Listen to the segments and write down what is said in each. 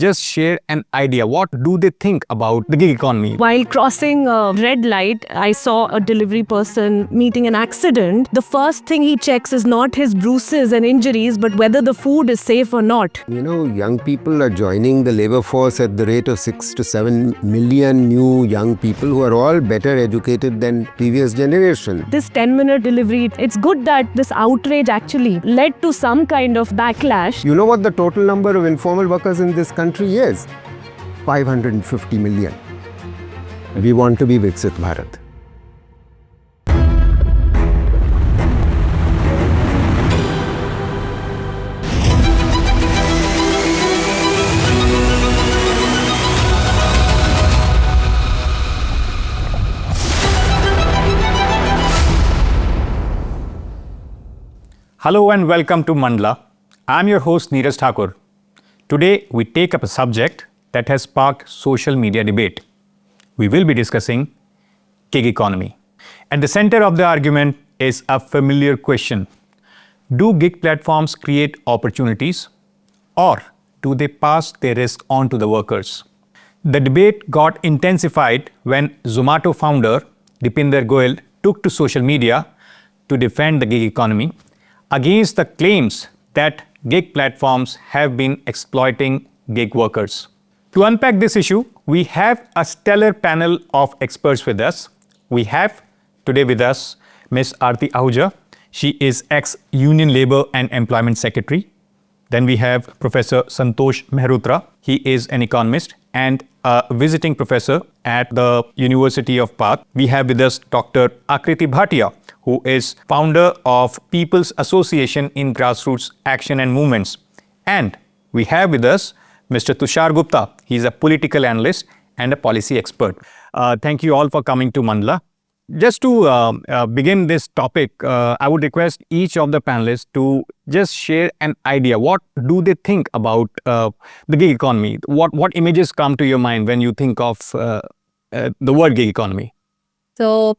just share an idea. What do they think about the gig economy? While crossing a red light, I saw a delivery person meeting an accident. The first thing he checks is not his bruises and injuries, but whether the food is safe or not. Young people are joining the labor force at the rate of 6 to 7 million new young people who are all better educated than previous generation. This 10-minute delivery, it's good that this outrage actually led to some kind of backlash. You know what the total number of informal workers in this country is? 550 million. We want to be Viksit Bharat. Hello and welcome to Mandala. I'm your host Neeraj Thakur. Today we take up a subject that has sparked social media debate. We will be discussing gig economy. At the center of the argument is a familiar question. Do gig platforms create opportunities or do they pass their risk on to the workers? The debate got intensified when Zomato founder Dipinder Goyal took to social media to defend the gig economy against the claims that gig platforms have been exploiting gig workers. To unpack this issue, we have a stellar panel of experts with us. We have today with us Ms. Aarti Ahuja. She is ex-Union Labour and Employment Secretary. Then we have Professor Santosh Mehrotra. He is an economist and a visiting professor at the University of Bath. We have with us Dr. Akriti Bhatia, who is founder of People's Association in Grassroots Action and Movements. And we have with us Mr. Tushar Gupta. He's a political analyst and a policy expert. Thank you all for coming to Mandala. Just to begin this topic, I would request each of the panelists to just share an idea. What do they think about the gig economy? What images come to your mind when you think of the word gig economy? So,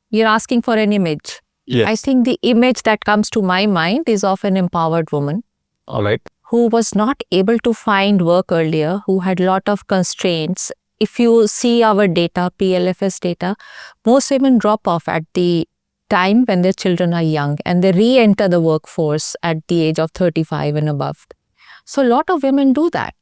you're asking for an image. Yes. I think the image that comes to my mind is of an empowered woman. All right. Who was not able to find work earlier, who had a lot of constraints. If you see our data, PLFS data, most women drop off at the time when their children are young and they re-enter the workforce at the age of 35 and above. So a lot of women do that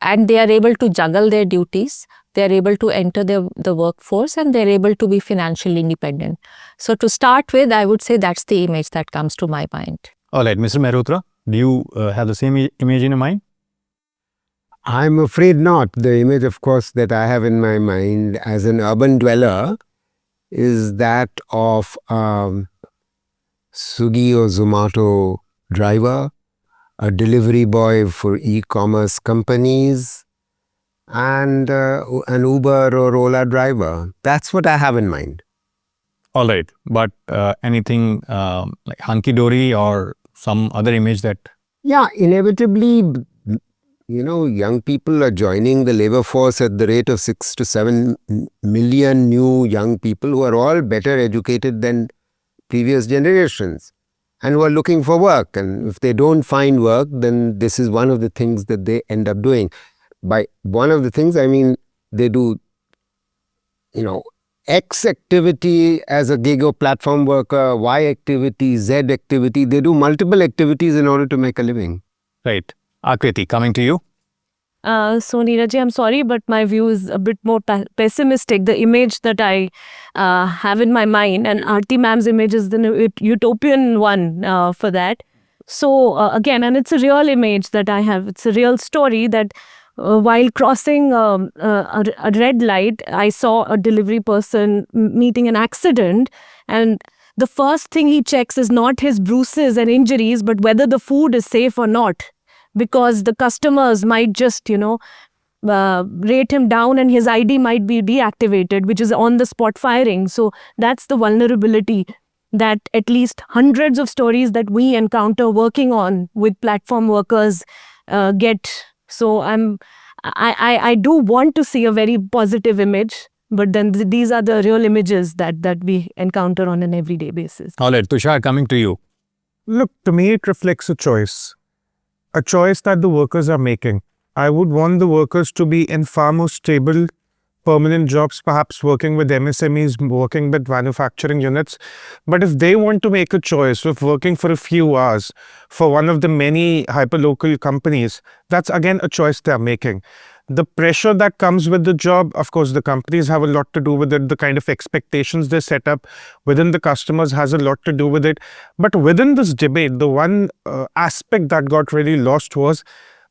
and they are able to juggle their duties. They are able to enter the workforce and they're able to be financially independent. So to start with, I would say that's the image that comes to my mind. All right, Mr. Mehrotra, do you have the same image in your mind? I'm afraid not. The image, of course, that I have in my mind as an urban dweller is that of Swiggy or Zomato driver, a delivery boy for e-commerce companies, and an Uber or Ola driver. That's what I have in mind. All right, but anything like hunky-dory or some other image that... Yeah, inevitably, young people are joining the labor force at the rate of 6 to 7 million new young people who are all better educated than previous generations and who are looking for work. And if they don't find work, then this is one of the things that they end up doing. By one of the things, I mean, they do, X activity as a gig or platform worker, Y activity, Z activity. They do multiple activities in order to make a living. Right. Akriti, coming to you. So Neeraj, I'm sorry, but my view is a bit more pessimistic. The image that I have in my mind, and Aarti ma'am's image is the utopian one for that. So again, and it's a real image that I have. It's a real story that while crossing a red light, I saw a delivery person meeting an accident, and the first thing he checks is not his bruises and injuries, but whether the food is safe or not. Because the customers might just, rate him down and his ID might be deactivated, which is on the spot firing. So that's the vulnerability that at least hundreds of stories that we encounter working on with platform workers get. So I do want to see a very positive image, but then these are the real images that we encounter on an everyday basis. All right, Tushar, coming to you. Look, to me, it reflects a choice that the workers are making. I would want the workers to be in far more stable, permanent jobs, perhaps working with MSMEs, working with manufacturing units. But if they want to make a choice of working for a few hours for one of the many hyperlocal companies, that's again a choice they're making. The pressure that comes with the job, of course, the companies have a lot to do with it. The kind of expectations they set up within the customers has a lot to do with it. But within this debate, the one aspect that got really lost was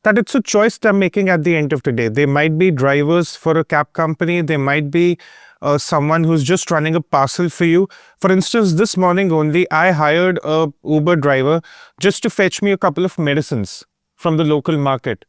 that it's a choice they're making at the end of the day. They might be drivers for a cab company. They might be someone who's just running a parcel for you. For instance, this morning only, I hired a Uber driver just to fetch me a couple of medicines from the local market.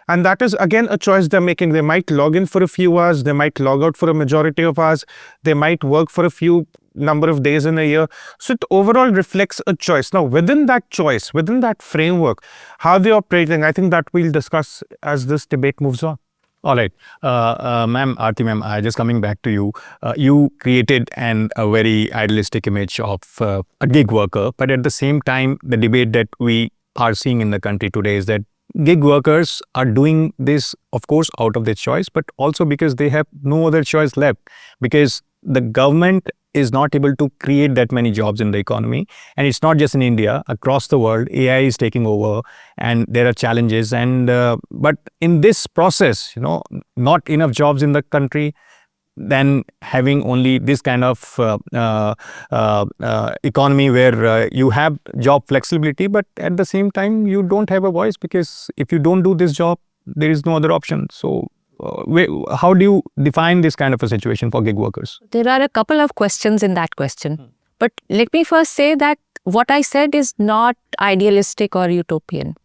And that is, again, a choice they're making. They might log in for a few hours. They might log out for a majority of hours. They might work for a few number of days in a year. So it overall reflects a choice. Now, within that choice, within that framework, how they're operating, I think that we'll discuss as this debate moves on. All right. Ma'am, Aarti ma'am, just coming back to you. You created a very idealistic image of a gig worker, but at the same time, the debate that we are seeing in the country today is that gig workers are doing this, of course, out of their choice, but also because they have no other choice left, because the government is not able to create that many jobs in the economy. And it's not just in India, across the world, AI is taking over and there are challenges. And but in this process, not enough jobs in the country, then having only this kind of economy where you have job flexibility, but at the same time, you don't have a voice, because if you don't do this job, there is no other option. So how do you define this kind of a situation for gig workers? There are a couple of questions in that question. But let me first say that what I said is not idealistic or utopian.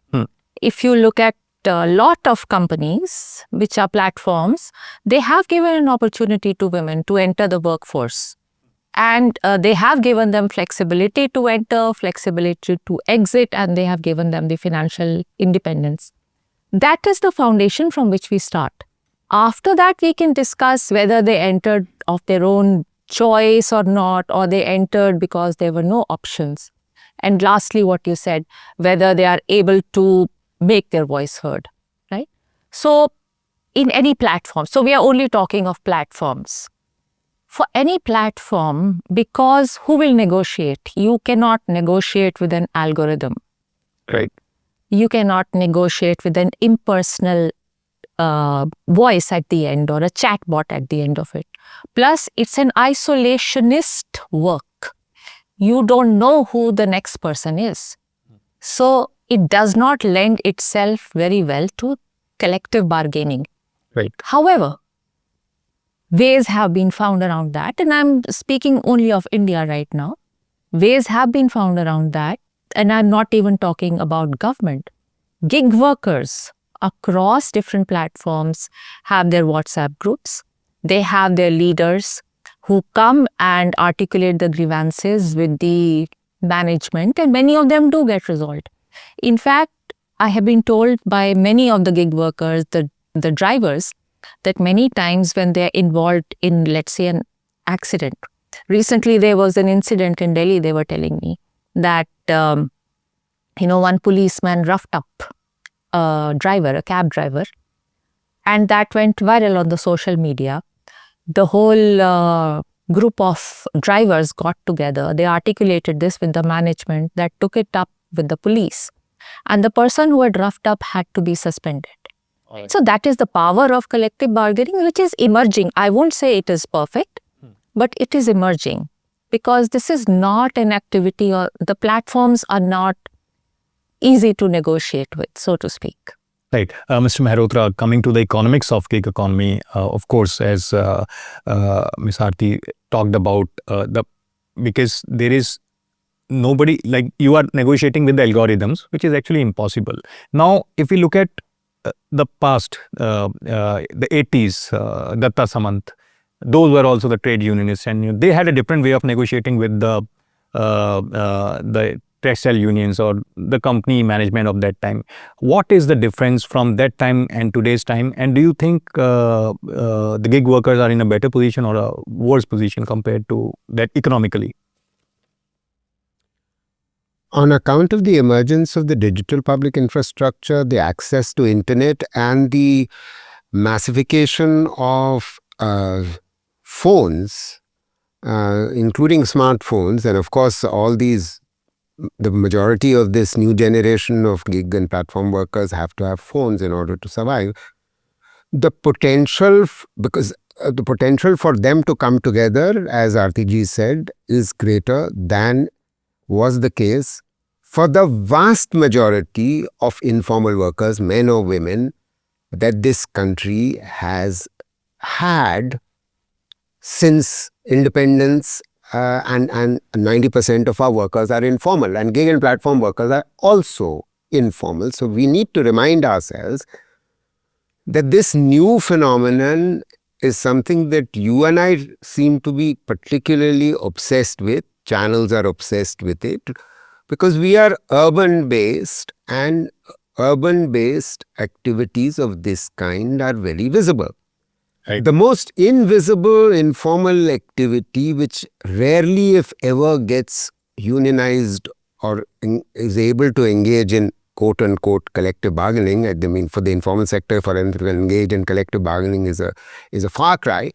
If you look at a lot of companies, which are platforms, they have given an opportunity to women to enter the workforce. And they have given them flexibility to enter, flexibility to exit, and they have given them the financial independence. That is the foundation from which we start. After that, we can discuss whether they entered of their own choice or not, or they entered because there were no options. And lastly, what you said, whether they are able to make their voice heard, right? So in any platform, so we are only talking of platforms. For any platform, because who will negotiate? You cannot negotiate with an algorithm. Right. You cannot negotiate with an impersonal voice at the end or a chatbot at the end of it. Plus, it's an isolationist work. You don't know who the next person is. So it does not lend itself very well to collective bargaining. Right. However, ways have been found around that, and I'm speaking only of India right now. Ways have been found around that, and I'm not even talking about government. Gig workers across different platforms have their WhatsApp groups. They have their leaders who come and articulate the grievances with the management, and many of them do get resolved. In fact, I have been told by many of the gig workers, the drivers, that many times when they're involved in, let's say, an accident. Recently, there was an incident in Delhi, they were telling me, that, one policeman roughed up a cab driver, and that went viral on the social media. The whole group of drivers got together. They articulated this with the management that took it up with the police. And the person who had roughed up had to be suspended. Right. So that is the power of collective bargaining, which is emerging. I won't say it is perfect, but it is emerging, because this is not an activity, or the platforms are not easy to negotiate with, so to speak. Right. Mr. Mehrotra, coming to the economics of gig economy, of course, as Ms. Aarti talked about, because there is nobody, like you are negotiating with the algorithms, which is actually impossible. Now, if we look at the past, the 80s, Datta Samant, those were also the trade unionists, and they had a different way of negotiating with the textile unions or the company management of that time. What is the difference from that time and today's time? And do you think the gig workers are in a better position or a worse position compared to that economically? On account of the emergence of the digital public infrastructure, the access to internet, and the massification of phones, including smartphones, and of course, the majority of this new generation of gig and platform workers have to have phones in order to survive. The potential, because the potential for them to come together, as RTG said, is greater than was the case for the vast majority of informal workers, men or women, that this country has had since independence, and 90% of our workers are informal, and gig and platform workers are also informal. So we need to remind ourselves that this new phenomenon is something that you and I seem to be particularly obsessed with. Channels are obsessed with it because we are urban-based, and urban-based activities of this kind are very visible. Right. The most invisible informal activity, which rarely if ever gets unionized or is able to engage in quote-unquote collective bargaining. I mean, for the informal sector, for them to engage in collective bargaining is a far cry.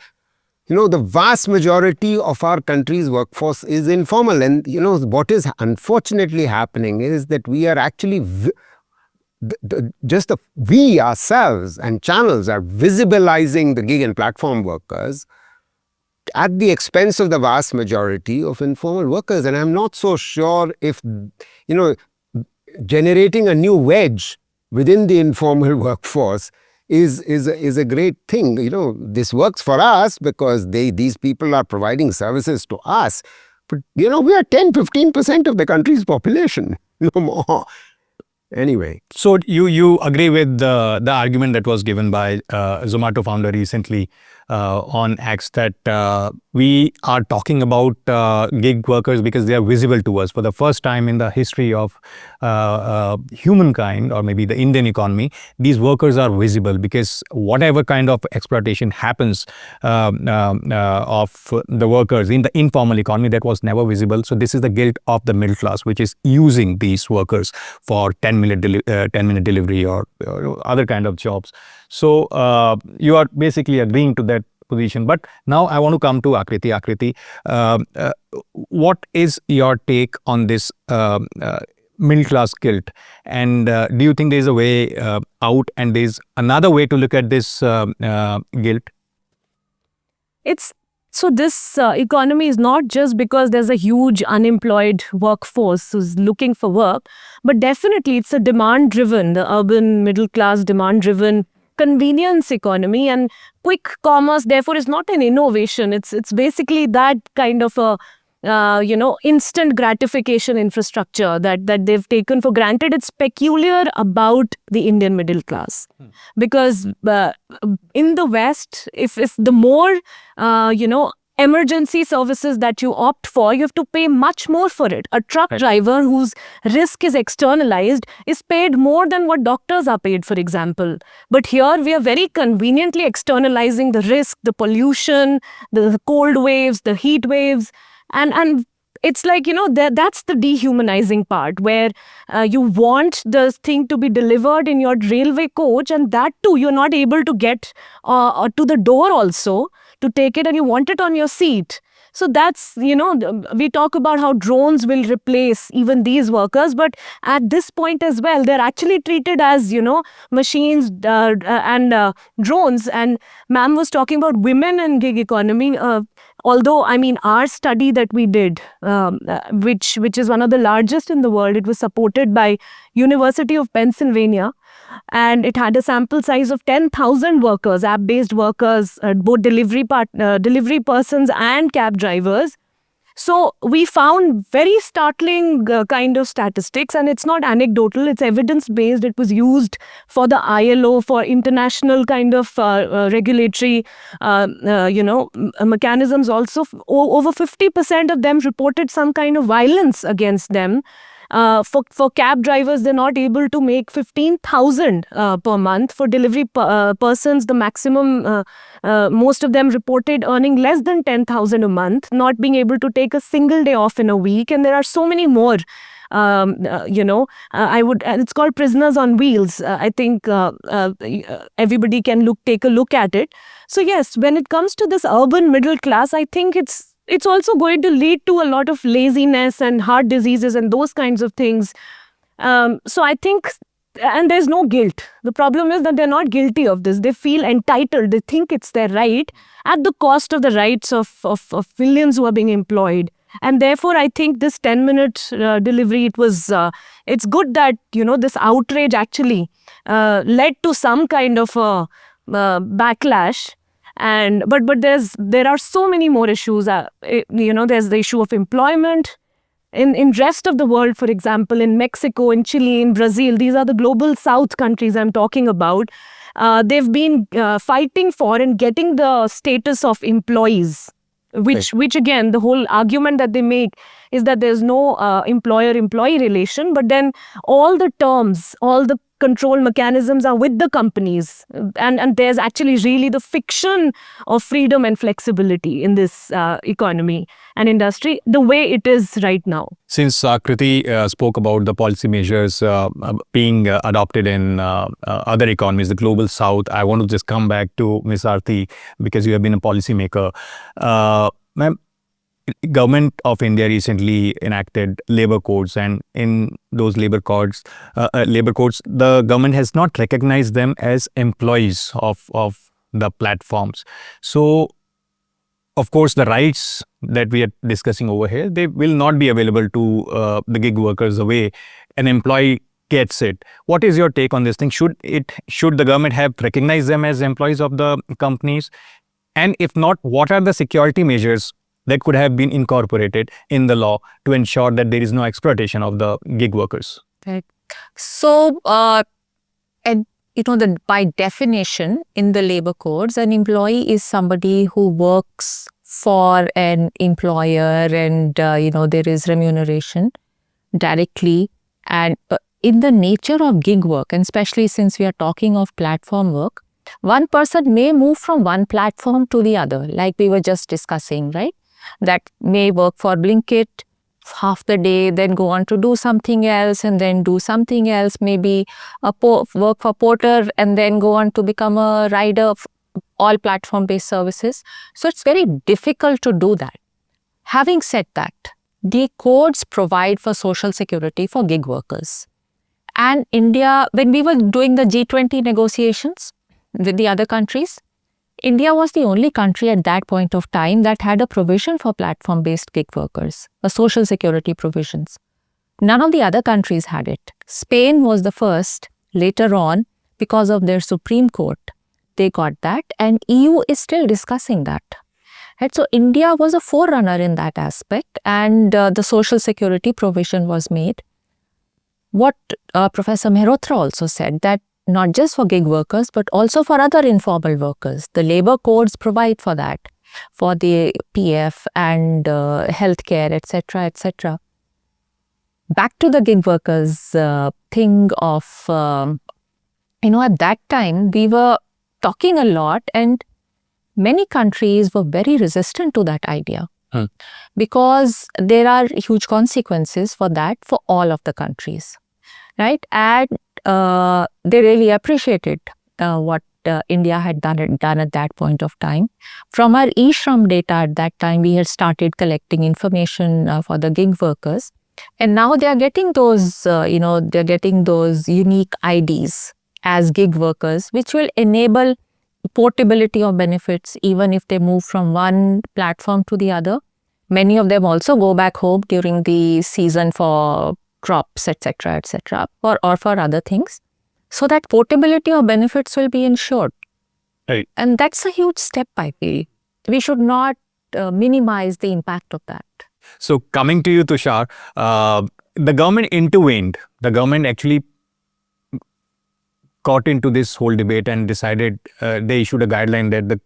The vast majority of our country's workforce is informal. And, what is unfortunately happening is that we are actually, we ourselves and channels are visibilizing the gig and platform workers at the expense of the vast majority of informal workers. And I'm not so sure if, generating a new wedge within the informal workforce is a great thing. This works for us because these people are providing services to us. But, we are 10-15% of the country's population, no more. Anyway. So you agree with the argument that was given by Zomato founder recently on X, that we are talking about gig workers because they are visible to us. For the first time in the history of humankind, or maybe the Indian economy, these workers are visible because whatever kind of exploitation happens of the workers in the informal economy, that was never visible. So this is the guilt of the middle class, which is using these workers for 10-minute delivery or other kind of jobs. So you are basically agreeing to that position. But now I want to come to Akriti. Akriti, what is your take on this middle class guilt? And do you think there is a way out, and there is another way to look at this guilt? So this economy is not just because there's a huge unemployed workforce who's looking for work, but definitely it's a demand-driven, the urban middle class demand-driven convenience economy. And quick commerce, therefore, is not an innovation. It's basically that kind of a instant gratification infrastructure that they've taken for granted. It's peculiar about the Indian middle class, because in the West, if the more emergency services that you opt for, you have to pay much more for it. A truck driver whose risk is externalized is paid more than what doctors are paid, for example. But here we are very conveniently externalizing the risk, the pollution, the cold waves, the heat waves. And it's like, that's the dehumanizing part, where you want the thing to be delivered in your railway coach, and that too, you're not able to get to the door also to take it, and you want it on your seat. So that's, we talk about how drones will replace even these workers, but at this point as well, they're actually treated as, machines and drones. And ma'am was talking about women and gig economy. Although, our study that we did, which is one of the largest in the world, it was supported by University of Pennsylvania, and it had a sample size of 10,000 workers, app-based workers, both delivery persons and cab drivers. So we found very startling kind of statistics, and it's not anecdotal, it's evidence-based. It was used for the ILO, for international kind of regulatory, mechanisms also. Over 50% of them reported some kind of violence against them. For cab drivers, they're not able to make 15,000 per month. For delivery persons, the maximum, most of them reported earning less than 10,000 a month, not being able to take a single day off in a week. And there are so many more It's called Prisoners on Wheels. I think everybody can take a look at it. So yes, when it comes to this urban middle class, I think it's also going to lead to a lot of laziness and heart diseases and those kinds of things. So I think, and there's no guilt. The problem is that they're not guilty of this. They feel entitled. They think it's their right at the cost of the rights of millions who are being employed. And therefore, I think this 10-minute delivery, it's good that, this outrage actually led to some kind of a backlash. But there are so many more issues. There's the issue of employment. In rest of the world, for example, in Mexico, in Chile, in Brazil, these are the global south countries I'm talking about. They've been fighting for and getting the status of employees, which again, the whole argument that they make is that there's no employer-employee relation, but then all the terms, all the control mechanisms are with the companies. And there's actually really the fiction of freedom and flexibility in this economy and industry, the way it is right now. Since Kriti spoke about the policy measures being adopted in other economies, the global south, I want to just come back to Ms. Aarti, because you have been a policymaker. Ma'am, Government of India recently enacted labor codes, and in those labor codes, the government has not recognized them as employees of the platforms. So, of course, the rights that we are discussing over here, they will not be available to the gig workers the way an employee gets it. What is your take on this thing? Should the government have recognized them as employees of the companies? And if not, what are the security measures that could have been incorporated in the law to ensure that there is no exploitation of the gig workers? Right. So, by definition in the labor codes, an employee is somebody who works for an employer, and there is remuneration directly. And in the nature of gig work, and especially since we are talking of platform work, one person may move from one platform to the other, like we were just discussing, right? That may work for Blinkit half the day, then go on to do something else, and then do something else, maybe work for Porter, and then go on to become a rider of all platform-based services. So it's very difficult to do that. Having said that, the codes provide for social security for gig workers. And India, when we were doing the G20 negotiations with the other countries, India was the only country at that point of time that had a provision for platform-based gig workers, a social security provisions. None of the other countries had it. Spain was the first. Later on, because of their Supreme Court, they got that, and EU is still discussing that. Right? So India was a forerunner in that aspect, and the social security provision was made. What Professor Mehrotra also said, that not just for gig workers, but also for other informal workers. The labor codes provide for that, for the PF and healthcare, etc., etc. Back to the gig workers thing of, at that time, we were talking a lot, and many countries were very resistant to that idea. Because there are huge consequences for that for all of the countries, right? And they really appreciated what India had done at that point of time. From our e-Shram data at that time, we had started collecting information for the gig workers, and now they are getting those, they're getting those unique IDs as gig workers, which will enable portability of benefits even if they move from one platform to the other. Many of them also go back home during the season for crops, etc., or for other things. So that portability of benefits will be ensured. Right. And that's a huge step, I feel. We should not minimize the impact of that. So coming to you, Tushar, the government intervened. The government actually got into this whole debate and decided, they issued a guideline that the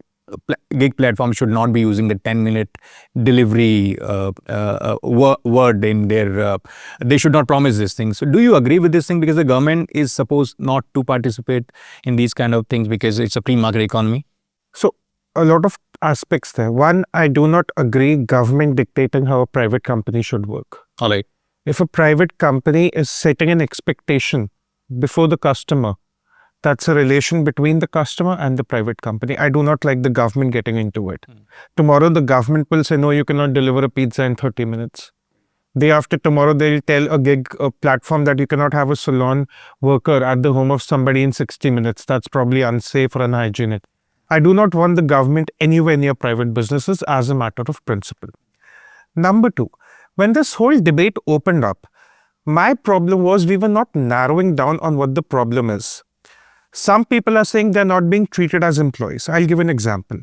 gig platform should not be using the 10-minute delivery word in their, they should not promise this thing. So do you agree with this thing? Because the government is supposed not to participate in these kind of things because it's a free market economy. So a lot of aspects there. One, I do not agree government dictating how a private company should work. All right. If a private company is setting an expectation before the customer, that's a relation between the customer and the private company. I do not like the government getting into it. Tomorrow, the government will say, no, you cannot deliver a pizza in 30 minutes. Day after tomorrow, they'll tell a platform that you cannot have a salon worker at the home of somebody in 60 minutes. That's probably unsafe or unhygienic. I do not want the government anywhere near private businesses as a matter of principle. Number two, when this whole debate opened up, my problem was we were not narrowing down on what the problem is. Some people are saying they're not being treated as employees. I'll give an example.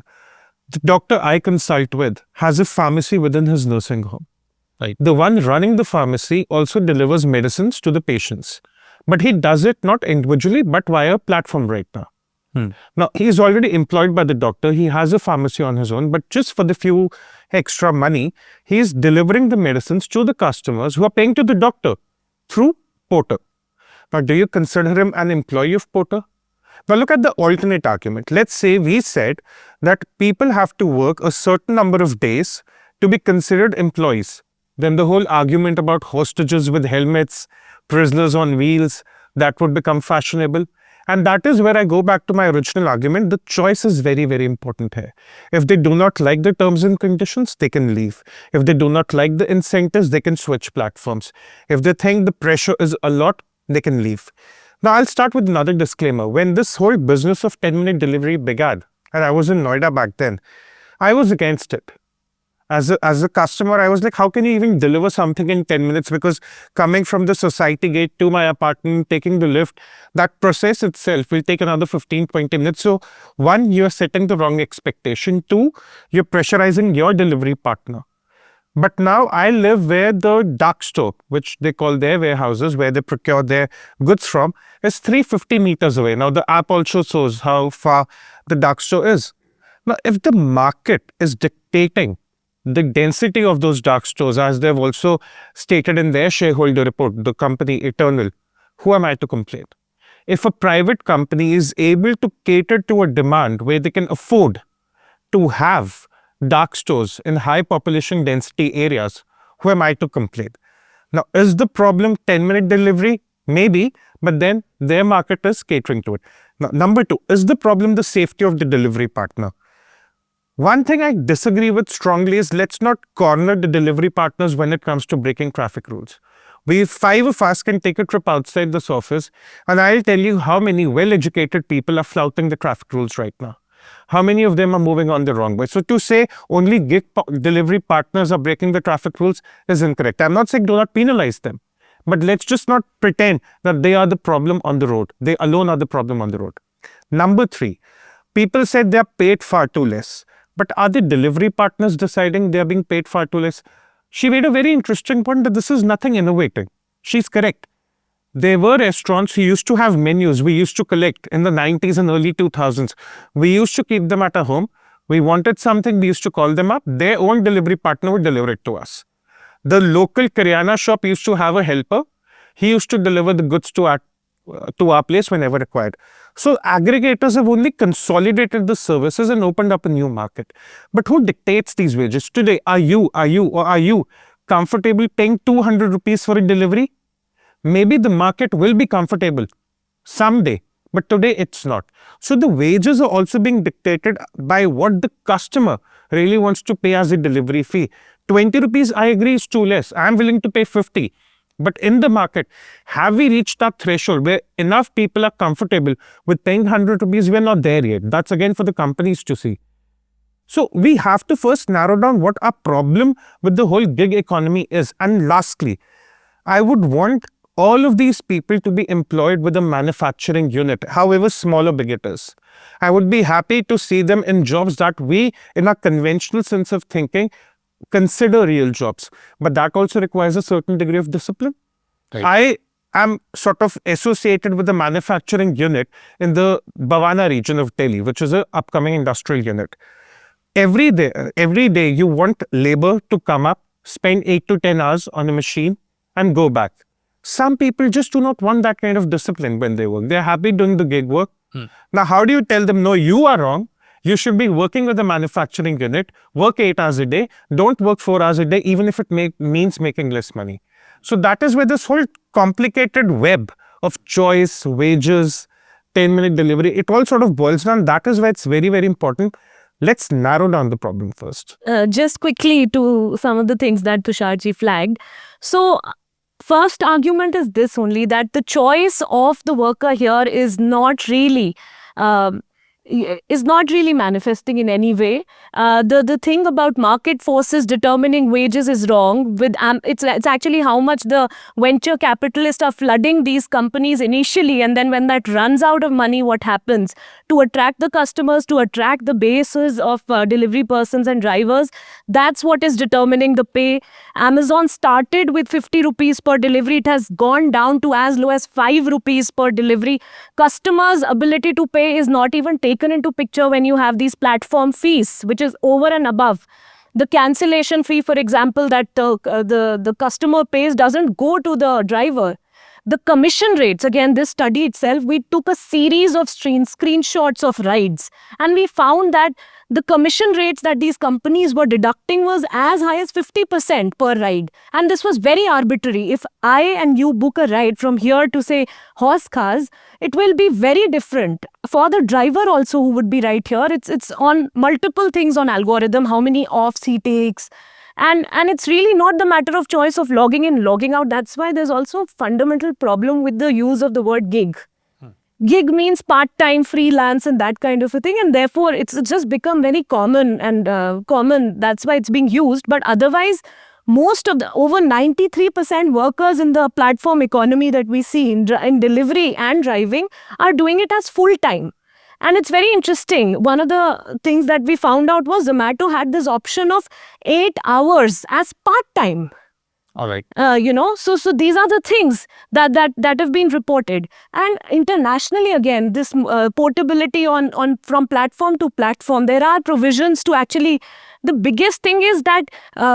The doctor I consult with has a pharmacy within his nursing home. Right. The one running the pharmacy also delivers medicines to the patients. But he does it not individually, but via a platform right now. Now, he's already employed by the doctor. He has a pharmacy on his own, but just for the few extra money, he's delivering the medicines to the customers who are paying to the doctor through Porter. Now, do you consider him an employee of Porter? Now, look at the alternate argument. Let's say we said that people have to work a certain number of days to be considered employees. Then the whole argument about hostages with helmets, prisoners on wheels, that would become fashionable. And that is where I go back to my original argument. The choice is very, very important here. If they do not like the terms and conditions, they can leave. If they do not like the incentives, they can switch platforms. If they think the pressure is a lot, they can leave. Now, I'll start with another disclaimer. When this whole business of 10-minute delivery began, and I was in Noida back then, I was against it. As a customer, I was like, how can you even deliver something in 10 minutes? Because coming from the society gate to my apartment, taking the lift, that process itself will take another 15, 20 minutes. So one, you're setting the wrong expectation. Two, you're pressurizing your delivery partner. But now I live where the dark store, which they call their warehouses, where they procure their goods from, is 350 meters away. Now the app also shows how far the dark store is. Now, if the market is dictating the density of those dark stores, as they've also stated in their shareholder report, the company Eternal, who am I to complain? If a private company is able to cater to a demand where they can afford to have dark stores in high population density areas, who am I to complain? Now, is the problem 10-minute delivery? Maybe, but then their market is catering to it. Now, number two, is the problem the safety of the delivery partner? One thing I disagree with strongly is let's not corner the delivery partners when it comes to breaking traffic rules. We, five of us, can take a trip outside this office and I'll tell you how many well-educated people are flouting the traffic rules right now. How many of them are moving on the wrong way? So to say only gig delivery partners are breaking the traffic rules is incorrect. I'm not saying do not penalize them, but let's just not pretend that they are the problem on the road. They alone are the problem on the road. Number three, people said they are paid far too less. But are the delivery partners deciding they are being paid far too less? She made a very interesting point that this is nothing innovating. She's correct. There were restaurants who used to have menus we used to collect in the 90s and early 2000s. We used to keep them at our home. We wanted something, we used to call them up. Their own delivery partner would deliver it to us. The local Kiryana shop used to have a helper. He used to deliver the goods to our place whenever required. So aggregators have only consolidated the services and opened up a new market. But who dictates these wages? Today, are you comfortable paying 200 rupees for a delivery? Maybe the market will be comfortable someday, but today it's not. So the wages are also being dictated by what the customer really wants to pay as a delivery fee. 20 rupees, I agree, is too less. I'm willing to pay 50. But in the market, have we reached that threshold where enough people are comfortable with paying 100 rupees? We're not there yet. That's again for the companies to see. So we have to first narrow down what our problem with the whole gig economy is. And lastly, I would want all of these people to be employed with a manufacturing unit, however small or big it is. I would be happy to see them in jobs that we, in our conventional sense of thinking, consider real jobs. But that also requires a certain degree of discipline. Right. I am sort of associated with the manufacturing unit in the Bhavana region of Delhi, which is an upcoming industrial unit. Every day you want labor to come up, spend 8 to 10 hours on a machine and go back. Some people just do not want that kind of discipline when they work. They're happy doing the gig work. Now, how do you tell them, no, you are wrong. You should be working with a manufacturing unit, work 8 hours a day, don't work 4 hours a day, even if it means making less money. So that is where this whole complicated web of choice, wages, 10-minute delivery, it all sort of boils down. That is why it's very, very important. Let's narrow down the problem first. Just quickly to some of the things that Tusharji flagged. So, first argument is this only, that the choice of the worker here is not really um, manifesting in any way. The thing about market forces determining wages is wrong. It's actually how much the venture capitalists are flooding these companies initially, and then when that runs out of money, what happens? To attract the customers, to attract the bases of delivery persons and drivers, that's what is determining the pay. Amazon started with 50 rupees per delivery. It has gone down to as low as 5 rupees per delivery. Customers' ability to pay is not even taken into picture when you have these platform fees, which is over and above. The cancellation fee, for example, that the customer pays doesn't go to the driver. The commission rates, again, this study itself, we took a series of screenshots of rides, and we found that the commission rates that these companies were deducting was as high as 50% per ride. And this was very arbitrary. If I and you book a ride from here to, say, Horse Cars, it will be very different. For the driver also who would be right here, it's on multiple things on algorithm, how many offs he takes. And it's really not the matter of choice of logging in, logging out. That's why there's also a fundamental problem with the use of the word gig. Gig means part-time, freelance, and that kind of a thing. And therefore, it's just become very common and common. That's why it's being used. But otherwise, most of the over 93% workers in the platform economy that we see in delivery and driving are doing it as full-time. And it's very interesting. One of the things that we found out was Zomato had this option of 8 hours as part-time. All right. So these are the things that have been reported. And internationally, again, this portability on from platform to platform, there are provisions to actually. The biggest thing is that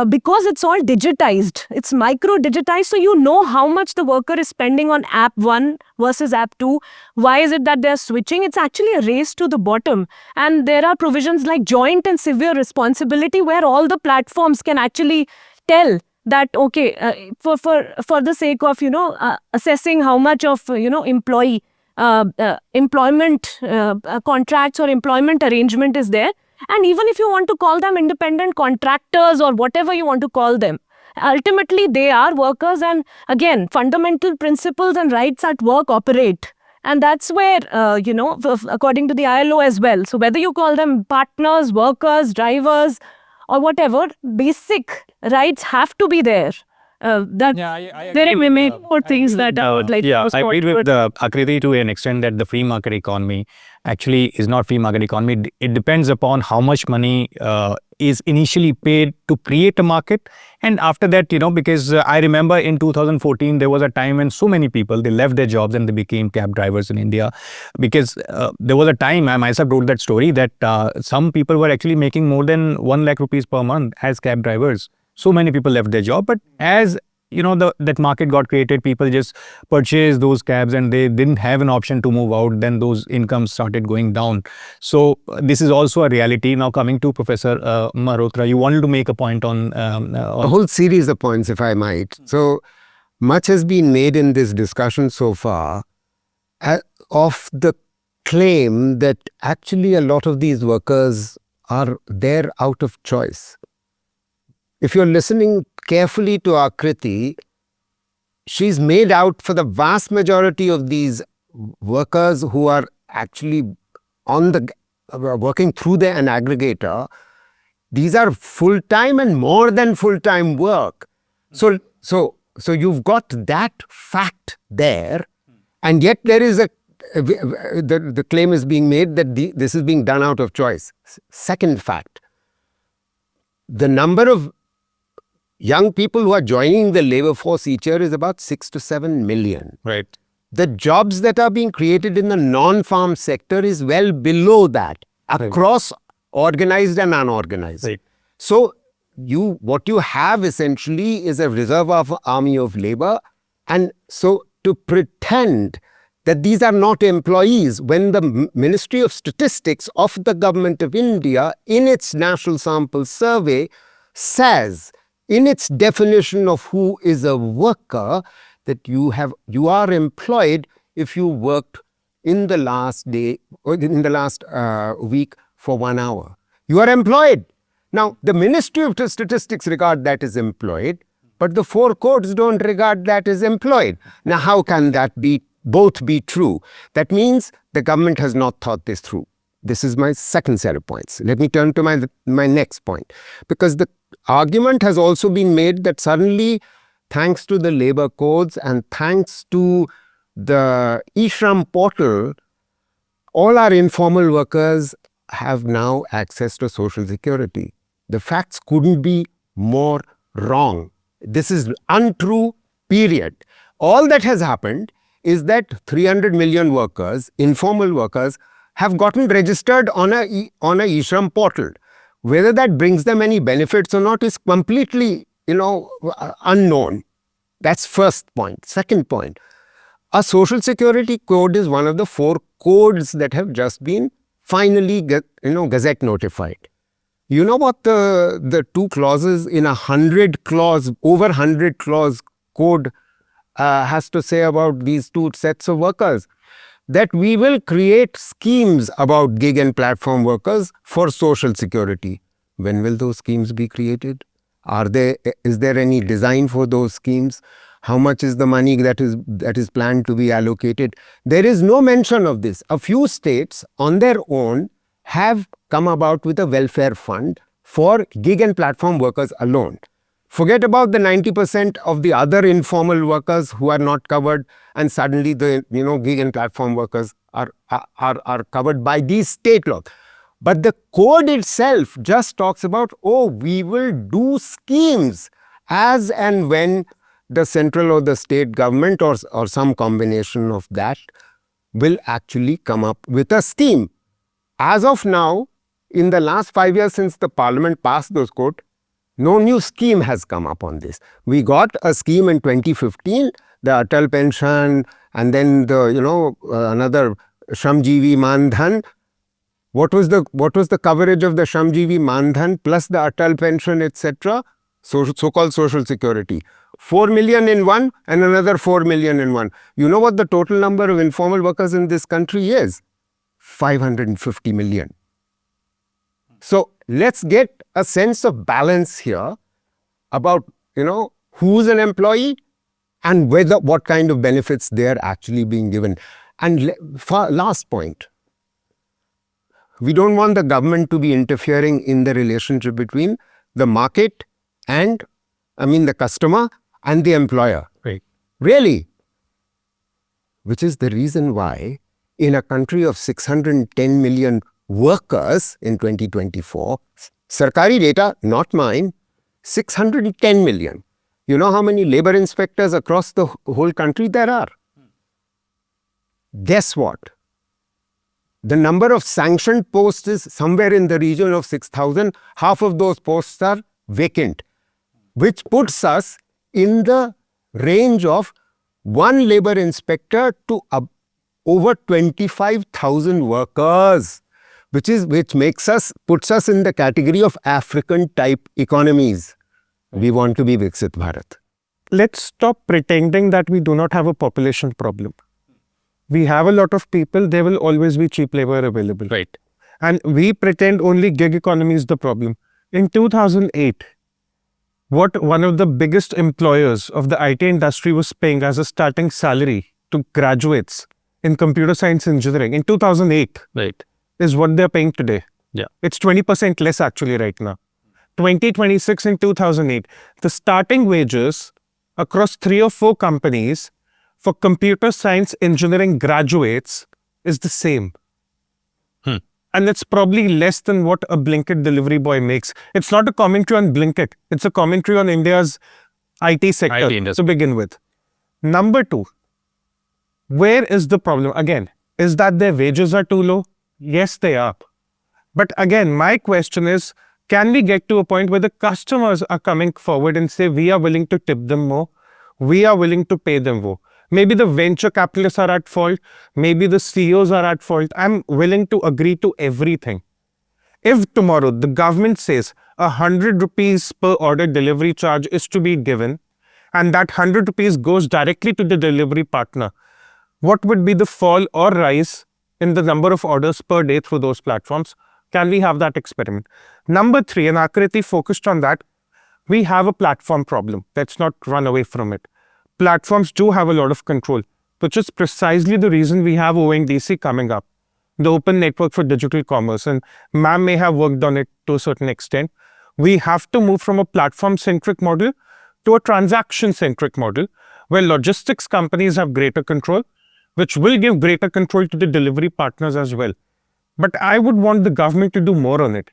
because it's all digitized, it's micro-digitized, so you know how much the worker is spending on app 1 versus app 2. Why is it that they're switching? It's actually a race to the bottom. And there are provisions like joint and severe responsibility where all the platforms can actually tell that, okay, for the sake of, assessing how much of, employee employment contracts or employment arrangement is there. And even if you want to call them independent contractors or whatever you want to call them, ultimately they are workers. And again, fundamental principles and rights at work operate. And that's where, according to the ILO as well. So whether you call them partners, workers, drivers, or whatever, basic rights have to be there. I there are many more things that I would like to I agree with Akriti to an extent that the free market economy actually is not free market economy. It depends upon how much money is initially paid to create a market. And after that, because I remember in 2014, there was a time when so many people, they left their jobs and they became cab drivers in India. Because there was a time, I myself wrote that story, that some people were actually making more than 1 lakh rupees per month as cab drivers. So many people left their job, but as that market got created, people just purchased those cabs and they didn't have an option to move out. Then those incomes started going down. So this is also a reality. Now coming to Professor Malhotra, you wanted to make a point on a whole series of points, if I might. So much has been made in this discussion so far of the claim that actually a lot of these workers are there out of choice. If you're listening carefully to Akriti, she's made out for the vast majority of these workers who are actually working through an aggregator. These are full-time and more than full-time work. So you've got that fact there, and yet there is the claim is being made that this is being done out of choice. Second fact, the number of young people who are joining the labor force each year is about 6 to 7 million. Right. The jobs that are being created in the non-farm sector is well below that, across organized and unorganized. Right. So what you have essentially is a reserve army of labor. And so to pretend that these are not employees, when the Ministry of Statistics of the Government of India in its National Sample Survey says in its definition of who is a worker, that you are employed if you worked in the last day or in the last week for 1 hour. You are employed. Now, the Ministry of Statistics regard that as employed, but the 4 codes don't regard that as employed. Now, how can that be both be true? That means the government has not thought this through. This is my second set of points. Let me turn to my next point, because the argument has also been made that suddenly, thanks to the labor codes and thanks to the eShram portal, all our informal workers have now access to social security. The facts couldn't be more wrong. This is untrue, period. All that has happened is that 300 million workers, informal workers, have gotten registered on a eShram portal. Whether that brings them any benefits or not is completely, unknown. That's first point. Second point, a social security code is one of the 4 codes that have just been finally gazette notified. You know what the 2 clauses in a 100 clause, over 100 clause code has to say about these 2 sets of workers? That we will create schemes about gig and platform workers for social security. When will those schemes be created? Is there any design for those schemes? How much is the money that is planned to be allocated? There is no mention of this. A few states on their own have come about with a welfare fund for gig and platform workers alone. Forget about the 90% of the other informal workers who are not covered, and suddenly the gig and platform workers are covered by these state laws. But the code itself just talks about, we will do schemes as and when the central or the state government or some combination of that will actually come up with a scheme. As of now, in the last 5 years since the parliament passed those codes, no new scheme has come up on this. We got a scheme in 2015, the Atal Pension, and then another Shramjeevi Mandhan. What was the coverage of the Shramjeevi Mandhan plus the Atal Pension, etc.? So-called social security. 4 million in one and another 4 million in one. You know what the total number of informal workers in this country is? 550 million. So let's get a sense of balance here about, who's an employee and what kind of benefits they're actually being given. And last point, we don't want the government to be interfering in the relationship between the market and, the customer and the employer. Right. Really. Which is the reason why in a country of 610 million workers in 2024, Sarkari data, not mine, 610 million. You know how many labor inspectors across the whole country there are? Guess what? The number of sanctioned posts is somewhere in the region of 6,000. Half of those posts are vacant, which puts us in the range of 1 labor inspector to over 25,000 workers. Which puts us in the category of African type economies. We want to be Viksit Bharat. Let's stop pretending that we do not have a population problem. We have a lot of people, there will always be cheap labor available. Right. And we pretend only gig economy is the problem. In 2008, what one of the biggest employers of the IT industry was paying as a starting salary to graduates in computer science engineering in 2008. Right. Is what they're paying today. Yeah. It's 20% less actually right now. 2026 and 2008, the starting wages across 3 or 4 companies for computer science engineering graduates is the same. And it's probably less than what a Blinkit delivery boy makes. It's not a commentary on Blinkit. It's a commentary on India's IT sector to begin with. Number 2, where is the problem? Again, is that their wages are too low? Yes, they are. But again, my question is, can we get to a point where the customers are coming forward and say, we are willing to tip them more, we are willing to pay them more? Maybe the venture capitalists are at fault, maybe the CEOs are at fault. I'm willing to agree to everything. If tomorrow the government says, ₹100 per order delivery charge is to be given, and that ₹100 goes directly to the delivery partner, what would be the fall or rise in the number of orders per day through those platforms? Can we have that experiment? Number 3, and Akriti focused on that, we have a platform problem. Let's not run away from it. Platforms do have a lot of control, which is precisely the reason we have ONDC coming up, the Open Network for Digital Commerce, and ma'am may have worked on it to a certain extent. We have to move from a platform-centric model to a transaction-centric model, where logistics companies have greater control, which will give greater control to the delivery partners as well. But I would want the government to do more on it.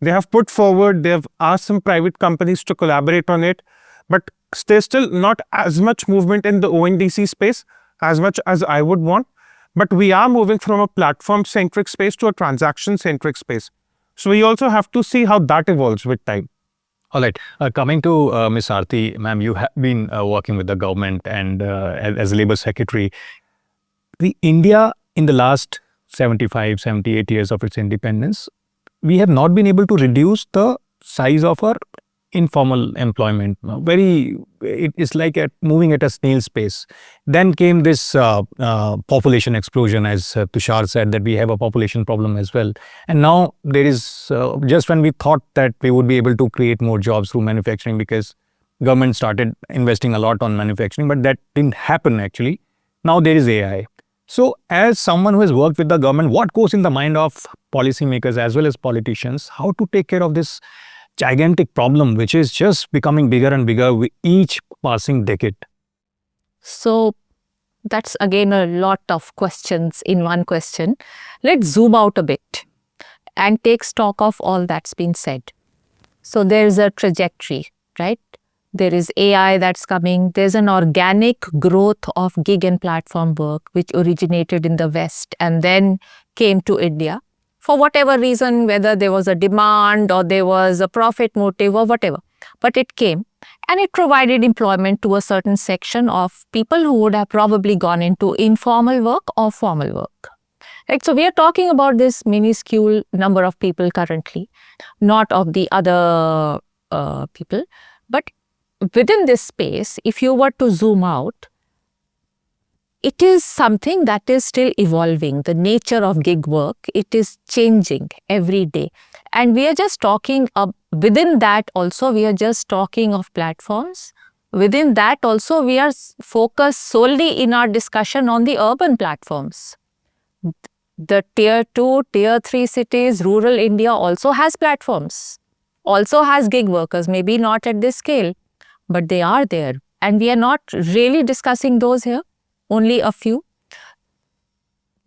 They have put forward, they have asked some private companies to collaborate on it, but there's still not as much movement in the ONDC space as much as I would want. But we are moving from a platform-centric space to a transaction-centric space. So we also have to see how that evolves with time. All right. Coming to Ms. Aarti, ma'am, you have been working with the government and as a Labour Secretary. The India in the last 75, 78 years of its independence, we have not been able to reduce the size of our informal employment. It is like moving at a snail's pace. Then came this population explosion, as Tushar said, that we have a population problem as well. And now there is, just when we thought that we would be able to create more jobs through manufacturing, because government started investing a lot on manufacturing, but that didn't happen actually. Now there is AI. So as someone who has worked with the government, what goes in the mind of policymakers as well as politicians, how to take care of this gigantic problem which is just becoming bigger and bigger with each passing decade? So that's again a lot of questions in one question. Let's zoom out a bit and take stock of all that's been said. So there's a trajectory, right? There is AI that's coming. There's an organic growth of gig and platform work which originated in the West and then came to India. For whatever reason, whether there was a demand or there was a profit motive or whatever, but it came and it provided employment to a certain section of people who would have probably gone into informal work or formal work. Right? So we are talking about this minuscule number of people currently, not of the other people, but within this space, if you were to zoom out, it is something that is still evolving. The nature of gig work, it is changing every day. And we are just talking, within that also, we are just talking of platforms. Within that also, we are focused solely in our discussion on the urban platforms. The tier 2, tier 3 cities, rural India also has platforms, also has gig workers, maybe not at this scale, but they are there. And we are not really discussing those here, only a few.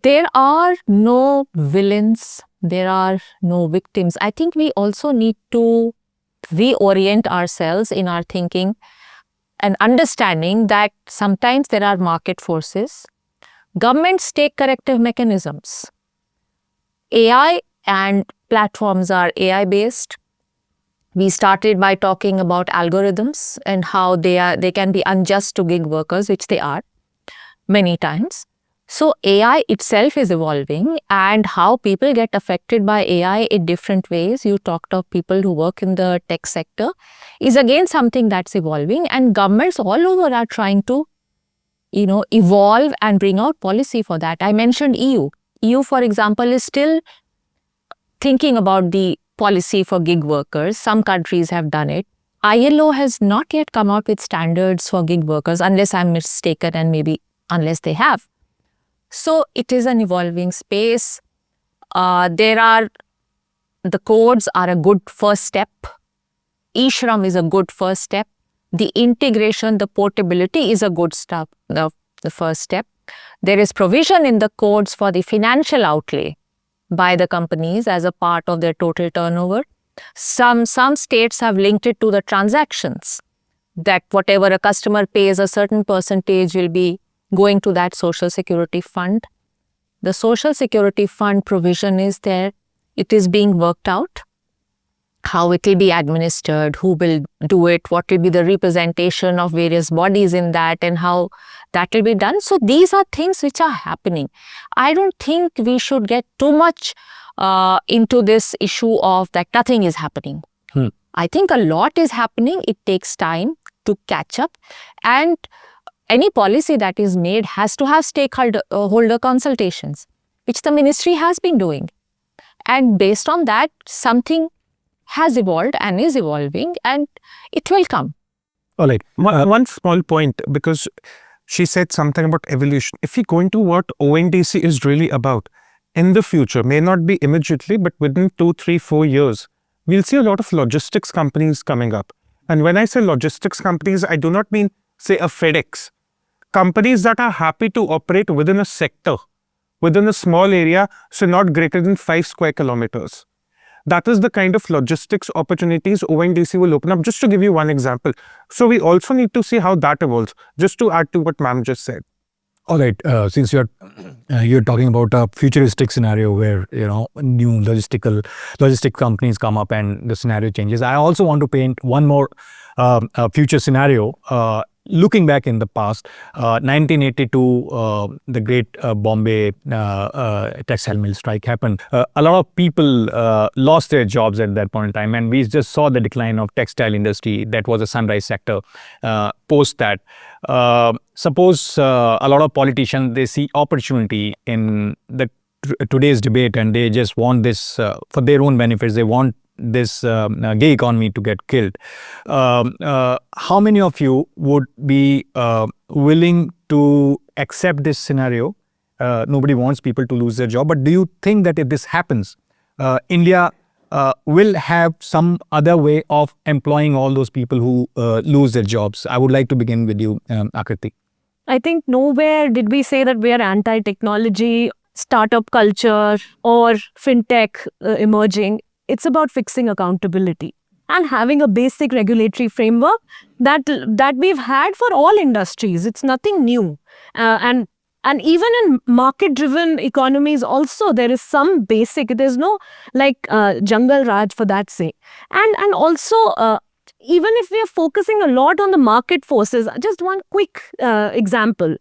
There are no villains, there are no victims. I think we also need to reorient ourselves in our thinking and understanding that sometimes there are market forces. Governments take corrective mechanisms. AI and platforms are AI-based. We started by talking about algorithms and how they can be unjust to gig workers, which they are many times. So AI itself is evolving, and how people get affected by AI in different ways. You talked of people who work in the tech sector is again something that's evolving, and governments all over are trying to evolve and bring out policy for that. I mentioned EU. EU, for example, is still thinking about the policy for gig workers. Some countries have done it. ILO has not yet come out with standards for gig workers, unless I'm mistaken, and maybe unless they have. So it is an evolving space. The codes are a good first step. E-Shram is a good first step. The integration, the portability is a good step, the first step. There is provision in the codes for the financial outlay by the companies as a part of their total turnover. Some states have linked it to the transactions, that whatever a customer pays, a certain percentage will be going to that social security fund. The social security fund provision is there. It is being worked out. How it will be administered, who will do it, what will be the representation of various bodies in that, and how that will be done. So these are things which are happening. I don't think we should get too much into this issue of that nothing is happening. I think a lot is happening. It takes time to catch up, and any policy that is made has to have stakeholder holder consultations, which the ministry has been doing. And based on that, something has evolved and is evolving, and it will come. All right. One small point, because she said something about evolution. If we go into what ONDC is really about, in the future, may not be immediately, but within 2, 3, 4 years, we'll see a lot of logistics companies coming up. And when I say logistics companies, I do not mean, say, a FedEx. Companies that are happy to operate within a sector, within a small area, so not greater than 5 square kilometers. That is the kind of logistics opportunities ONDC will open up. Just to give you one example. So we also need to see how that evolves, just to add to what ma'am just said. All right. Since you're talking about a futuristic scenario where new logistic companies come up and the scenario changes, I also want to paint one more future scenario. Looking back in the past, 1982, the great Bombay textile mill strike happened. A lot of people lost their jobs at that point in time, and we just saw the decline of textile industry. That was a sunrise sector. Post that, suppose a lot of politicians, they see opportunity in the today's debate, and they just want this for their own benefits. They want this gig economy to get killed. How many of you would be willing to accept this scenario? Nobody wants people to lose their job, but do you think that if this happens, India will have some other way of employing all those people who lose their jobs? I would like to begin with you, Akriti. I think nowhere did we say that we are anti-technology, startup culture, or fintech emerging. It's about fixing accountability and having a basic regulatory framework that we've had for all industries. It's nothing new. And even in market-driven economies also, there is some basic, there's no jungle raj for that sake. And also, even if we are focusing a lot on the market forces, just one quick example.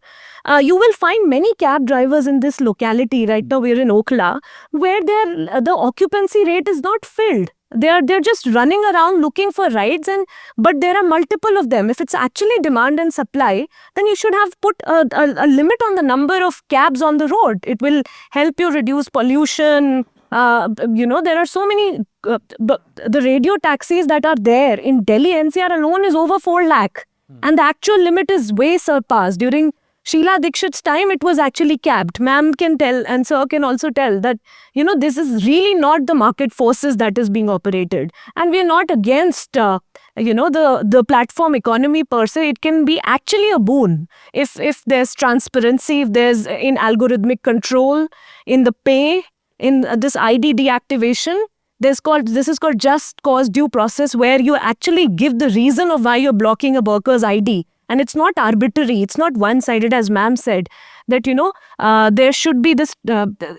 You will find many cab drivers in this locality. Right now we're in Okla, where the occupancy rate is not filled. They're just running around looking for rides, but there are multiple of them. If it's actually demand and supply, then you should have put a limit on the number of cabs on the road. It will help you reduce pollution. There are so many, the radio taxis that are there in Delhi NCR alone is over 4 lakh. And the actual limit is way surpassed. During Sheila Dikshit's time, it was actually capped. Ma'am can tell, and sir can also tell that, this is really not the market forces that is being operated. And we are not against, the platform economy per se. It can be actually a boon if there's transparency, if there's in algorithmic control, in the pay, in this ID deactivation. This is called just cause due process, where you actually give the reason of why you're blocking a worker's ID. And it's not arbitrary, it's not one-sided, as ma'am said, that, there should be this,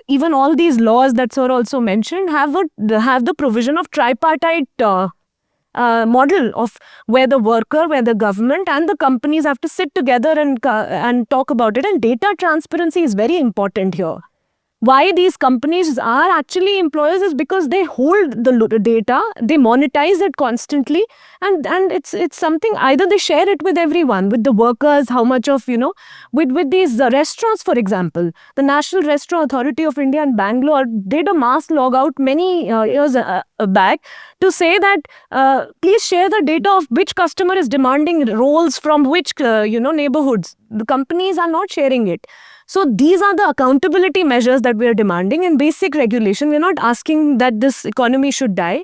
even all these laws that sir also mentioned have the provision of tripartite model of where the worker, where the government and the companies have to sit together and talk about it. And data transparency is very important here. Why these companies are actually employers is because they hold the data, they monetize it constantly, and it's something, either they share it with everyone, with the workers, how much of, with these restaurants, for example. The National Restaurant Authority of India in Bangalore did a mass logout many years back to say that please share the data of which customer is demanding rolls from which neighborhoods. The companies are not sharing it. So these are the accountability measures that we are demanding in basic regulation. We're not asking that this economy should die.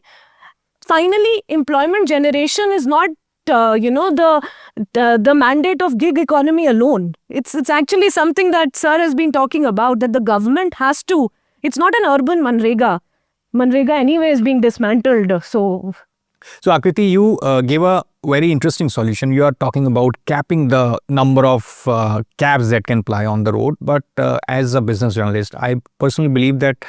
Finally, employment generation is not the mandate of gig economy alone. It's actually something that sir has been talking about, that the government has to. It's not an urban Manrega. Manrega anyway is being dismantled. So Akriti, you gave a very interesting solution. You are talking about capping the number of cabs that can ply on the road. But as a business journalist, I personally believe that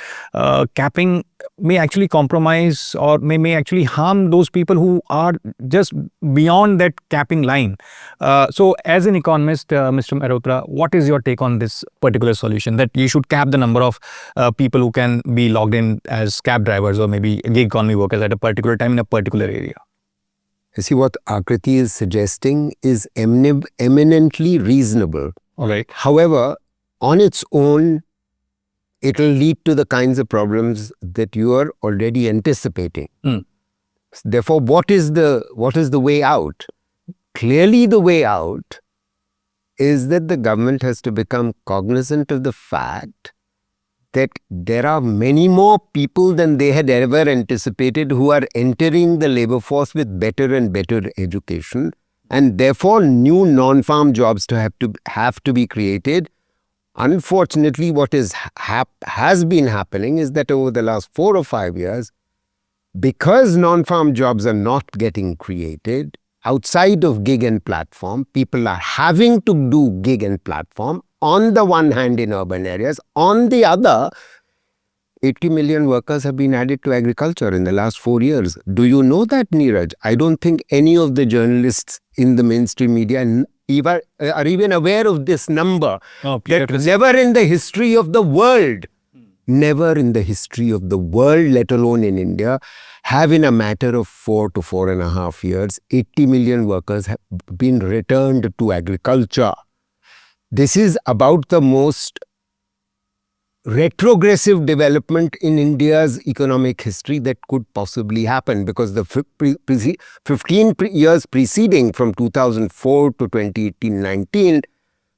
capping may actually compromise or may actually harm those people who are just beyond that capping line. So as an economist, Mr. Mehrotra, what is your take on this particular solution, that you should cap the number of people who can be logged in as cab drivers or maybe gig economy workers at a particular time in a particular area? You see, what Akriti is suggesting is eminently reasonable. All right. However, on its own, it will lead to the kinds of problems that you are already anticipating. Therefore, what is the way out? Clearly, the way out is that the government has to become cognizant of the fact that there are many more people than they had ever anticipated who are entering the labor force with better and better education, and therefore new non-farm jobs have to be created. Unfortunately, what has been happening is that over the last 4 or 5 years, because non-farm jobs are not getting created outside of gig and platform, people are having to do gig and platform. On the one hand in urban areas, on the other, 80 million workers have been added to agriculture in the last 4 years. Do you know that, Neeraj? I don't think any of the journalists in the mainstream media are even aware of this number. That never in the history of the world, never in the history of the world, let alone in India, have in a matter of 4 to 4.5 years, 80 million workers have been returned to agriculture. This is about the most retrogressive development in India's economic history that could possibly happen, because the 15 years preceding, from 2004 to 2018-19,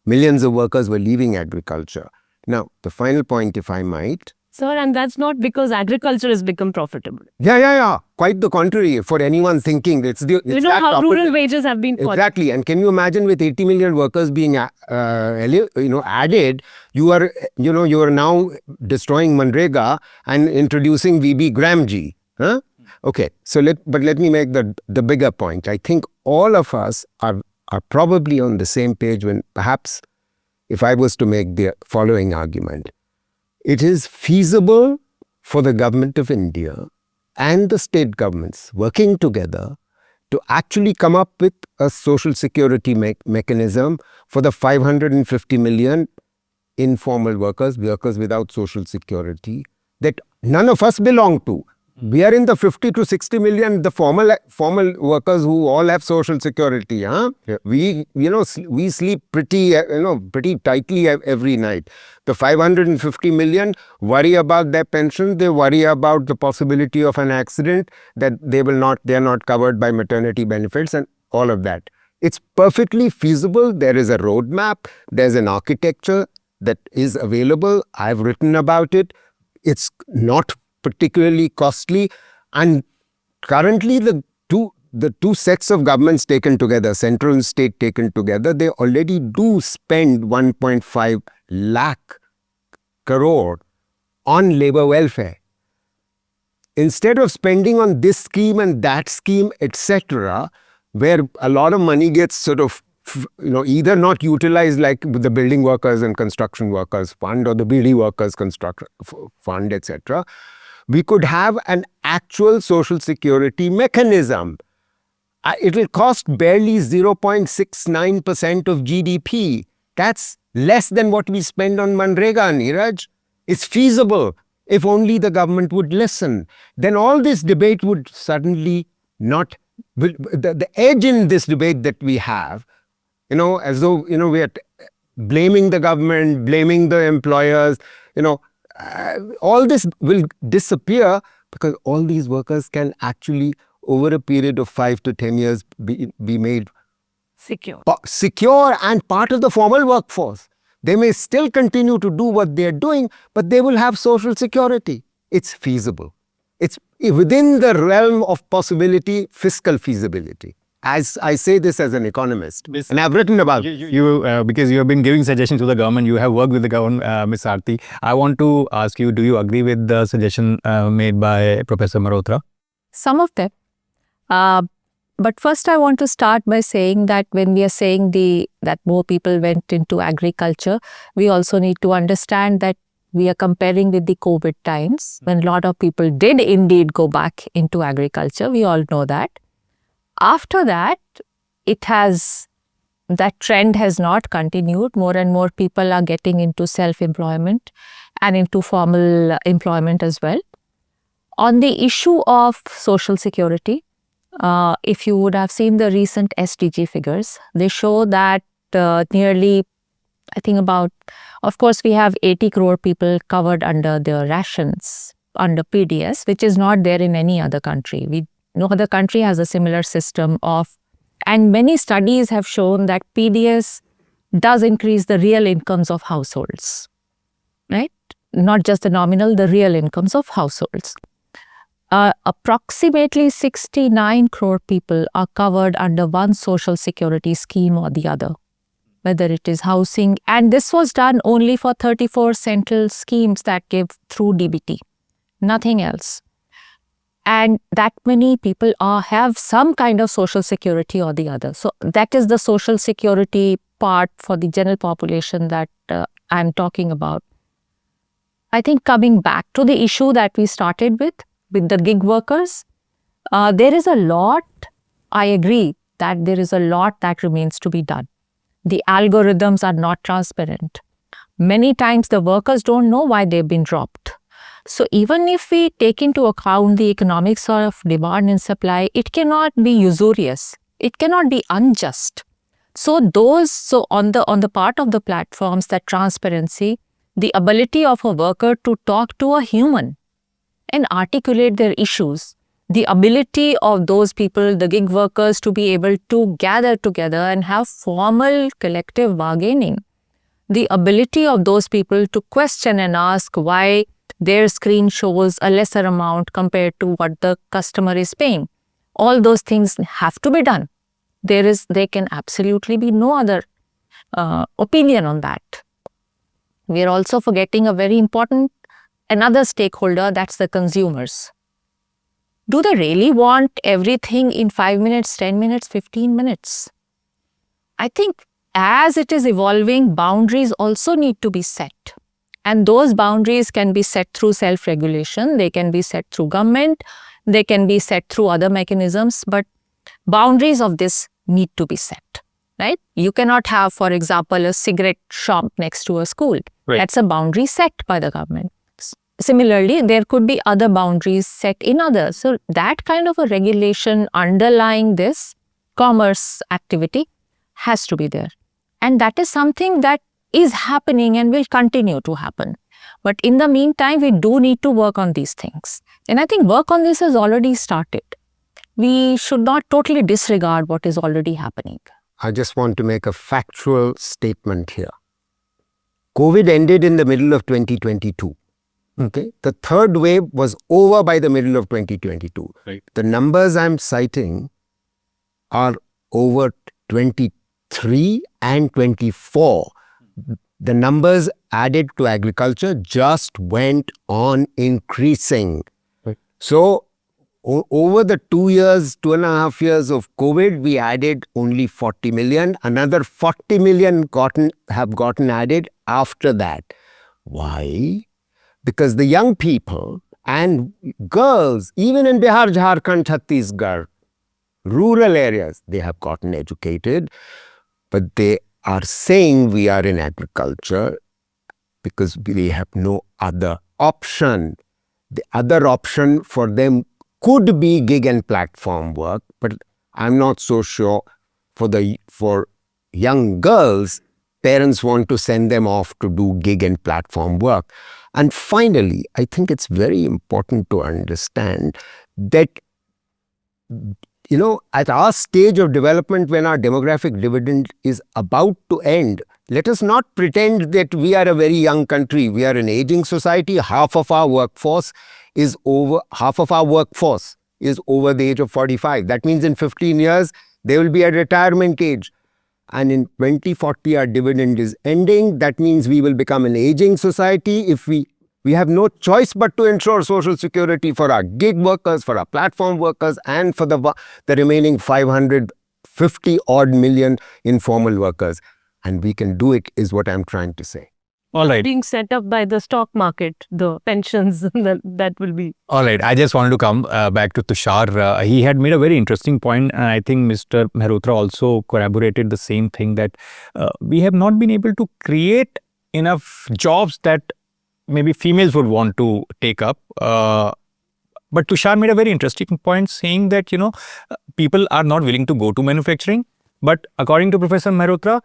millions of workers were leaving agriculture. Now, the final point, if I might. Sir, and that's not because agriculture has become profitable. Yeah. Quite the contrary. For anyone thinking it's you know how rural wages have been exactly. And can you imagine, with 80 million workers being added, you are now destroying Manrega and introducing VB Gramji. Huh? Okay. So let me make the bigger point. I think all of us are probably on the same page when, perhaps, if I was to make the following argument. It is feasible for the government of India and the state governments working together to actually come up with a social security mechanism for the 550 million informal workers without social security that none of us belong to. We are in the 50 to 60 million, the formal workers who all have social security. Huh? Yeah. We sleep pretty tightly every night. The 550 million worry about their pension. They worry about the possibility of an accident, that they are not covered by maternity benefits and all of that. It's perfectly feasible. There is a roadmap. There's an architecture that is available. I've written about it. It's not particularly costly, and currently the two sets of governments taken together, central and state taken together, they already do spend 1.5 lakh crore on labor welfare. Instead of spending on this scheme and that scheme, etc., where a lot of money gets sort of either not utilized, like the building workers and construction workers fund or the BD workers construction fund, etc., we could have an actual social security mechanism. It will cost barely 0.69% of GDP. That's less than what we spend on Manrega, Neeraj. It's feasible if only the government would listen. Then all this debate would suddenly not... The edge in this debate that we have, as though, we are blaming the government, blaming the employers, all this will disappear, because all these workers can actually, over a period of 5 to 10 years, be made secure and part of the formal workforce. They may still continue to do what they are doing, but they will have social security. It's feasible. It's within the realm of possibility, fiscal feasibility. As I say this as an economist, and I've written about you because you have been giving suggestions to the government. You have worked with the government, Ms. Aarti. I want to ask you: do you agree with the suggestion made by Professor Mehrotra? Some of them. But first, I want to start by saying that when we are saying that more people went into agriculture, we also need to understand that we are comparing with the COVID times when a lot of people did indeed go back into agriculture. We all know that. After that, that trend has not continued. More and more people are getting into self-employment and into formal employment as well. On the issue of social security, if you would have seen the recent SDG figures, they show that nearly, I think about, of course, we have 80 crore people covered under their rations, under PDS, which is not there in any other country. No other country has a similar system of, and many studies have shown that PDS does increase the real incomes of households, right? Not just the nominal, the real incomes of households. Approximately 69 crore people are covered under one social security scheme or the other, whether it is housing. And this was done only for 34 central schemes that gave through DBT, nothing else. And that many people have some kind of social security or the other. So that is the social security part for the general population that I'm talking about. I think coming back to the issue that we started with the gig workers, there is a lot, I agree that there is a lot that remains to be done. The algorithms are not transparent. Many times the workers don't know why they've been dropped. So even if we take into account the economics of demand and supply, it cannot be usurious. It cannot be unjust. So on the part of the platforms, that transparency, the ability of a worker to talk to a human and articulate their issues, the ability of those people, the gig workers, to be able to gather together and have formal collective bargaining, the ability of those people to question and ask why their screen shows a lesser amount compared to what the customer is paying. All those things have to be done. There can absolutely be no other opinion on that. We are also forgetting a very important, another stakeholder, that's the consumers. Do they really want everything in 5 minutes, 10 minutes, 15 minutes? I think as it is evolving, boundaries also need to be set. And those boundaries can be set through self-regulation, they can be set through government, they can be set through other mechanisms, but boundaries of this need to be set, right? You cannot have, for example, a cigarette shop next to a school. Right. That's a boundary set by the government. Similarly, there could be other boundaries set in others. So that kind of a regulation underlying this commerce activity has to be there. And that is something that is happening and will continue to happen. But in the meantime, we do need to work on these things. And I think work on this has already started. We should not totally disregard what is already happening. I just want to make a factual statement here. COVID ended in the middle of 2022. Okay, the third wave was over by the middle of 2022. Right. The numbers I'm citing are over 23 and 24. The numbers added to agriculture just went on increasing. Right. So over the 2.5 years of COVID, we added only 40 million. Another 40 million have gotten added after that. Why? Because the young people and girls, even in Bihar, Jharkhand, Chhattisgarh, rural areas, they have gotten educated, but they are saying we are in agriculture because they have no other option. The other option for them could be gig and platform work, but I'm not so sure for young girls, parents want to send them off to do gig and platform work. And finally, I think it's very important to understand that, at our stage of development, when our demographic dividend is about to end, let us not pretend that we are a very young country. We are an aging society. Half of our workforce is over the age of 45. That means in 15 years, they will be at retirement age. And in 2040, our dividend is ending. That means we will become an aging society. If we have no choice but to ensure social security for our gig workers, for our platform workers, and for the remaining 550 odd million informal workers. And we can do it, is what I'm trying to say. All right. being set up by the stock market, the pensions that will be. All right. I just wanted to come back to Tushar. He had made a very interesting point, and I think Mr. Mehrotra also corroborated the same thing, that we have not been able to create enough jobs that maybe females would want to take up. But Tushar made a very interesting point, saying that, people are not willing to go to manufacturing. But according to Professor Mehrotra,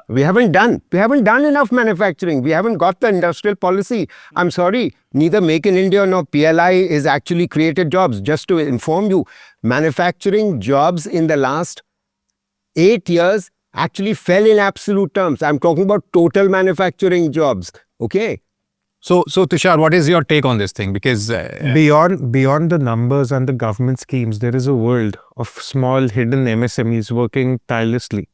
We haven't done enough manufacturing. We haven't got the industrial policy. I'm sorry, neither Make in India nor PLI is actually created jobs. Just to inform you, manufacturing jobs in the last 8 years actually fell in absolute terms. I'm talking about total manufacturing jobs. Okay. so Tushar, what is your take on this thing? Because Beyond the numbers and the government schemes, there is a world of small hidden MSMEs working tirelessly.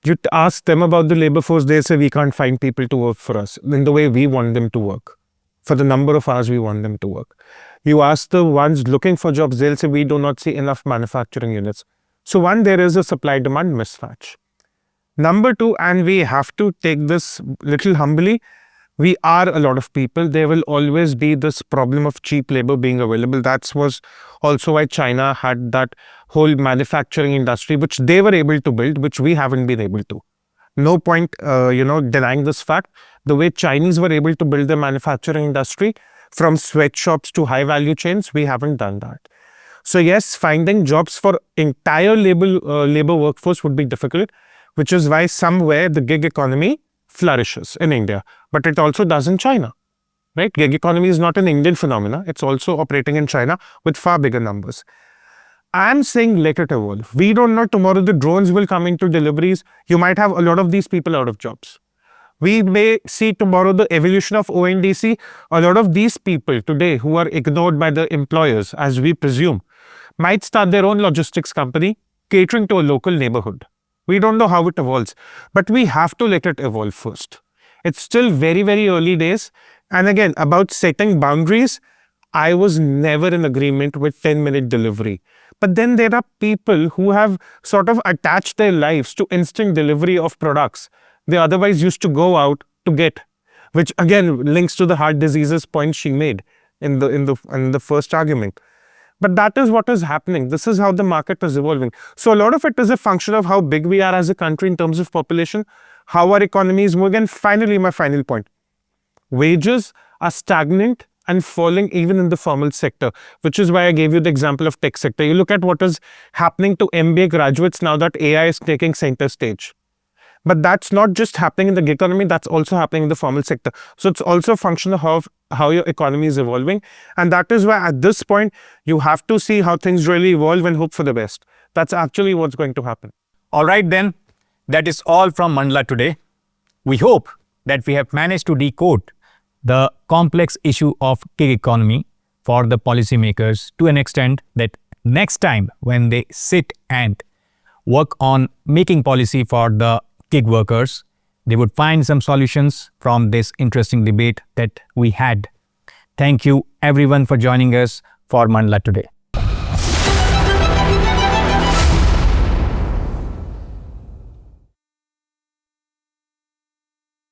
You ask them about the labor force, they say we can't find people to work for us in the way we want them to work, for the number of hours we want them to work. You ask the ones looking for jobs, they'll say we do not see enough manufacturing units. So one, there is a supply-demand mismatch. Number two, and we have to take this little humbly, we are a lot of people. There will always be this problem of cheap labor being available. That was also why China had that whole manufacturing industry, which they were able to build, which we haven't been able to. No point, denying this fact. The way Chinese were able to build the manufacturing industry from sweatshops to high value chains, we haven't done that. So yes, finding jobs for entire labor workforce would be difficult, which is why somewhere the gig economy flourishes in India, but it also does in China, right? Gig economy is not an Indian phenomena. It's also operating in China with far bigger numbers. I'm saying let it evolve. We don't know tomorrow the drones will come into deliveries. You might have a lot of these people out of jobs. We may see tomorrow the evolution of ONDC. A lot of these people today who are ignored by the employers, as we presume, might start their own logistics company catering to a local neighborhood. We don't know how it evolves, but we have to let it evolve first. It's still very, very early days. And again, about setting boundaries, I was never in agreement with 10-minute delivery. But then there are people who have sort of attached their lives to instant delivery of products they otherwise used to go out to get, which again links to the heart diseases point she made in the first argument. But that is what is happening. This is how the market is evolving. So a lot of it is a function of how big we are as a country in terms of population, how our economy is moving. And finally, my final point, wages are stagnant and falling even in the formal sector, which is why I gave you the example of tech sector. You look at what is happening to MBA graduates now that AI is taking center stage. But that's not just happening in the gig economy, that's also happening in the formal sector. So it's also a function of how your economy is evolving. And that is why at this point, you have to see how things really evolve and hope for the best. That's actually what's going to happen. all right then, that is all from Mandala today. We hope that we have managed to decode the complex issue of gig economy for the policymakers to an extent that next time when they sit and work on making policy for the gig workers, they would find some solutions from this interesting debate that we had. Thank you everyone for joining us for Mandala today.